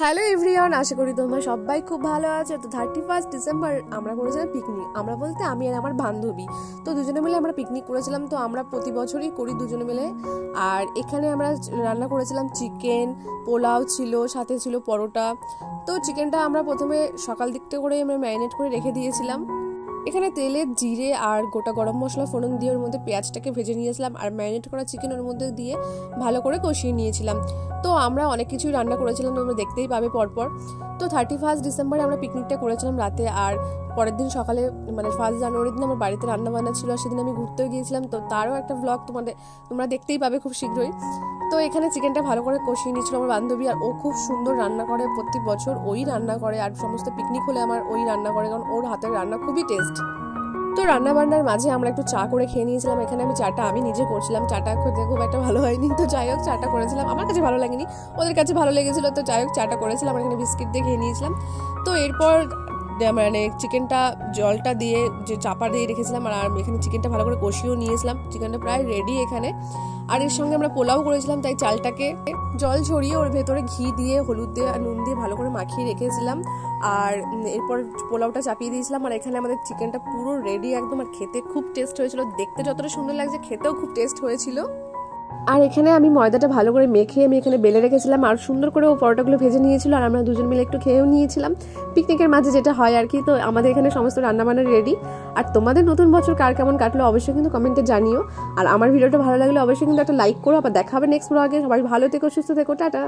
Hello everyone, আশা করি তোমরা সবাই খুব ভালো আছো। তো 31 ডিসেম্বর আমরা করেছিলাম পিকনিক। আমরা বলতে আমি আর আমার বান্ধবী, তো দুজনে মিলে আমরা পিকনিক করেছিলাম। তো আমরা প্রতি বছরই করি দুজনে মিলে। আর এখানে আমরা রান্না করেছিলাম চিকেন, পোলাও ছিল, সাথে ছিল পরোটা। তো চিকেনটা আমরা প্রথমে সকাল দিকটা করে আমরা ম্যারিনেট করে রেখে দিয়েছিলাম। এখানে তেলে জিরে আর গোটা গরম মশলা ফোড়ন দিয়ে ওর মধ্যে পেঁয়াজটাকে ভেজে নিয়েছিলাম, আর ম্যারিনেট করা চিকেন ওর মধ্যে দিয়ে ভালো করে কষিয়ে নিয়েছিলাম। তো আমরা অনেক কিছুই রান্না করেছিলাম, তোমরা দেখতেই পাবে পরপর। তো 31 ডিসেম্বরে আমরা পিকনিকটা করেছিলাম রাতে, আর পরের দিন সকালে মানে 1 জানুয়ারির দিন আমার বাড়িতে রান্না বান্না ছিল, আর সেদিন আমি ঘুরতেও গিয়েছিলাম। তো তারও একটা ভ্লগ তোমরা দেখতেই পাবে খুব শীঘ্রই। তো এখানে চিকেনটা ভালো করে কষিয়ে নিয়েছিল আমার বান্ধবী, আর ও খুব সুন্দর রান্না করে। প্রতি বছর ওই রান্না করে, আর সমস্ত পিকনিক হলে আমার ওই রান্না করে, কারণ ওর হাতের রান্না খুবই টেস্ট। তো রান্না বান্নার মাঝে আমরা একটু চা করে খেয়ে নিয়েছিলাম। এখানে আমি চাটা আমি নিজে করছিলাম, চাটা খেতে খুব একটা ভালো হয়নি। তো যাই হোক, চাটা করেছিলাম, আমার কাছে ভালো লাগেনি, ওদের কাছে ভালো লেগেছিল। তো যাই হোক, চাটা করেছিলাম, আর এখানে বিস্কিট দিয়ে খেয়ে নিয়েছিলাম। তো এরপর মানে চিকেনটা জলটা দিয়ে যে চাপা দিয়ে রেখেছিলাম, আর এখানে চিকেনটা ভালো করে কষিয়েও নিয়েছিলাম। চিকেনটা প্রায় রেডি এখানে। আর এর সঙ্গে আমরা পোলাও করেছিলাম, তাই চালটাকে জল ছড়িয়ে ওর ভেতরে ঘি দিয়ে, হলুদ দিয়ে আর নুন দিয়ে ভালো করে মাখিয়ে রেখেছিলাম। আর এরপর পোলাওটা চাপিয়ে দিয়েছিলাম, আর এখানে আমাদের চিকেনটা পুরো রেডি একদম। আর খেতে খুব টেস্ট হয়েছিল, দেখতে যতটা সুন্দর লাগছে খেতেও খুব টেস্ট হয়েছিল। আর এখানে আমি ময়দাটা ভালো করে মেখে আমি এখানে বেলে রেখেছিলাম, আর সুন্দর করে ও পরোটাগুলো ভেজে নিয়েছিল, আর আমরা দুজন মিলে একটু খেয়েও নিয়েছিলাম। পিকনিকের মাঝে যেটা হয় আর কি। তো আমাদের এখানে সমস্ত রান্নাবান্না রেডি। আর তোমাদের নতুন বছর কার কেমন কাটলো অবশ্যই কিন্তু কমেন্টে জানিও। আর আমার ভিডিওটা ভালো লাগলে অবশ্যই কিন্তু একটা লাইক করো। আবার দেখা হবে নেক্সট ব্লগে। সবাই ভালো থেকো, সুস্থ থেকো, টাটা।